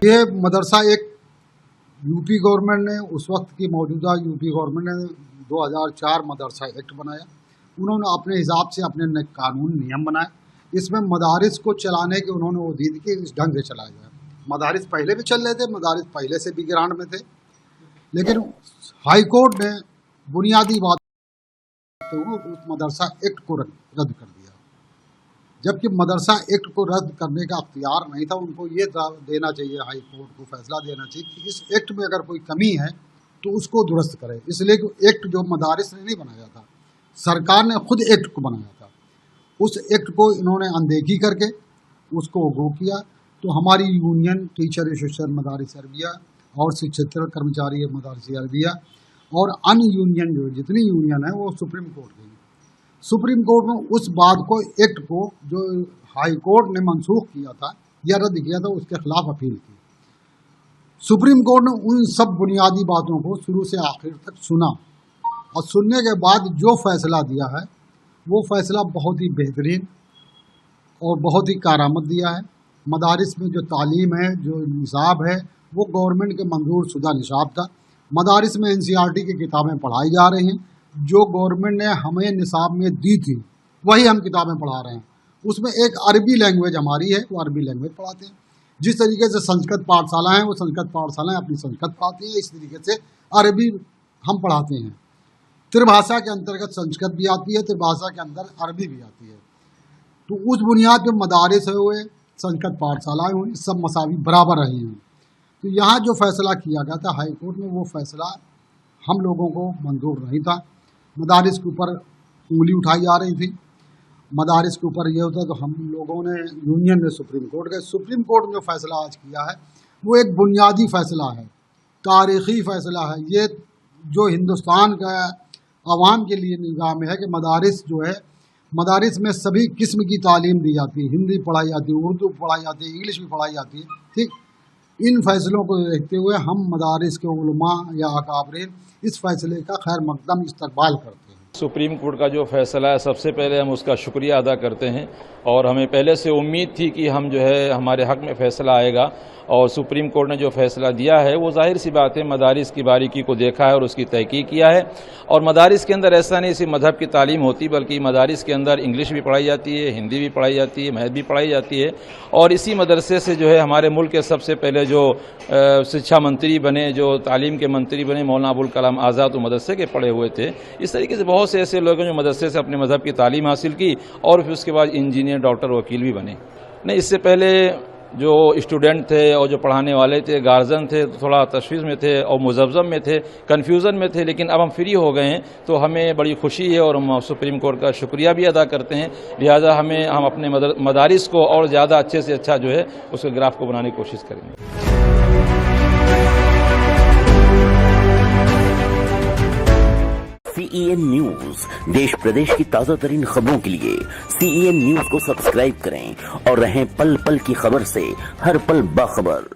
देखिए, मदरसा एक UP government ने, उस वक्त की मौजूदा यूपी गवर्नमेंट ने 2004 मदरसा एक्ट बनाया। उन्होंने अपने हिसाब से अपने कानून नियम बनाए। इसमें मदारिस को चलाने के उन्होंने वो दी कि इस ढंग से चलाया जाए। मदारिस पहले भी चल रहे थे, मदारिस पहले से भी गिरान में थे, लेकिन हाई कोर्ट ने बुनियादी बात तो उस मदरसा एक्ट को रद्द कर दिया। जबकि मदरसा एक्ट को रद्द करने का अख्तियार नहीं था, उनको ये देना चाहिए, हाई कोर्ट को फैसला देना चाहिए कि इस एक्ट में अगर कोई कमी है तो उसको दुरुस्त करे। इसलिए कि एक्ट जो मदारिस ने नहीं बनाया था, सरकार ने खुद एक्ट को बनाया था। उस एक्ट को इन्होंने अनदेखी करके उसको गो किया। तो हमारी यूनियन टीचर एसोसिएशन मदारिस अरबिया और शिक्षेतर कर्मचारी मदारिस अरबिया और अन्य यूनियन जो जितनी यूनियन है वो सुप्रीम कोर्ट गई। सुप्रीम कोर्ट में उस बात को, एक्ट को जो हाई कोर्ट ने मनसूख किया था या रद्द किया था, उसके खिलाफ अपील की। सुप्रीम कोर्ट ने उन सब बुनियादी बातों को शुरू से आखिर तक सुना और सुनने के बाद जो फैसला दिया है वो फैसला बहुत ही बेहतरीन और बहुत ही कारामद दिया है। मदारिस में जो तालीम है, जो निसाब है, वो गवर्नमेंट के मंजूर शुदा निसाब था। मदारिस में एनसीईआरटी की किताबें पढ़ाई जा रही हैं, जो गवर्नमेंट ने हमें निसाब में दी थी वही हम किताबें पढ़ा रहे हैं। उसमें एक अरबी लैंग्वेज हमारी है, वो अरबी लैंग्वेज पढ़ाते हैं। जिस तरीके से संस्कृत पाठशाला हैं, वो संस्कृत पाठशालाएँ अपनी संस्कृत पढ़ाती हैं, इस तरीके से अरबी हम पढ़ाते हैं। त्रिभाषा के अंतर्गत संस्कृत भी आती है, त्रिभाषा के अंदर अरबी भी आती है। तो उस बुनियाद पर मदारिस हुए, संस्कृत पाठशालाएँ हुई, सब मसावी बराबर रही हैं। तो यहाँ जो फैसला किया गया था हाई कोर्ट में, वो फैसला हम लोगों को मंजूर नहीं था। मदारिस के ऊपर उंगली उठाई जा रही थी, मदारिस के ऊपर ये होता। तो हम लोगों ने, यूनियन ने सुप्रीम कोर्ट गए। सुप्रीम कोर्ट ने जो फैसला आज किया है वो एक बुनियादी फैसला है, तारीख़ी फैसला है। ये जो हिंदुस्तान का आवाम के लिए निगाह में है कि मदारिस जो है, मदारिस में सभी किस्म की तालीम दी जाती है। हिंदी पढ़ाई जाती है, उर्दू पढ़ाई जाती है, इंग्लिश भी पढ़ाई जाती है। ठीक, इन फैसलों को देखते हुए हम मदारिस के उलमा या अकाबरीन इस फैसले का खैर मकदम इस्तकबाल करते हैं। सुप्रीम कोर्ट का जो फैसला है, सबसे पहले हम उसका शुक्रिया अदा करते हैं और हमें पहले से उम्मीद थी कि हम जो है हमारे हक़ में फ़ैसला आएगा। और सुप्रीम कोर्ट ने जो फैसला दिया है वो ज़ाहिर सी बात है, मदारिस की बारीकी को देखा है और उसकी तहकीक किया है। और मदारिस के अंदर ऐसा नहीं सिर्फ मज़हब की तालीम होती, बल्कि मदारिस के अंदर इंग्लिश भी पढ़ाई जाती है, हिंदी भी पढ़ाई जाती है, मैथ भी पढ़ाई जाती है। और इसी मदरसे से जो है हमारे मुल्क के सबसे पहले जो शिक्षा मंत्री बने, जो तालीम के मंत्री बने, मौलाना अबुल कलाम आज़ाद, वो मदरसे के पढ़े हुए थे। इस तरीके से बहुत से ऐसे लोग हैं जो मदरसे से अपने मज़हब की तालीम हासिल की और फिर उसके बाद इंजीनियर, डॉक्टर, वकील भी बने। नहीं, इससे पहले जो स्टूडेंट थे और जो पढ़ाने वाले थे, गार्जियन थे, तो थोड़ा तशवीश में थे और मुज़ब्ज़ब में थे, कन्फ्यूज़न में थे। लेकिन अब हम फ्री हो गए हैं तो हमें बड़ी खुशी है और हम सुप्रीम कोर्ट का शुक्रिया भी अदा करते हैं। लिहाजा हम अपने मदारिस को और ज़्यादा अच्छे से अच्छा जो है उसके ग्राफ को बनाने की कोशिश करेंगे। CEN न्यूज, देश प्रदेश की ताज़ा तरीन खबरों के लिए CEN न्यूज को सब्सक्राइब करें और रहें पल पल की खबर से हर पल बाखबर।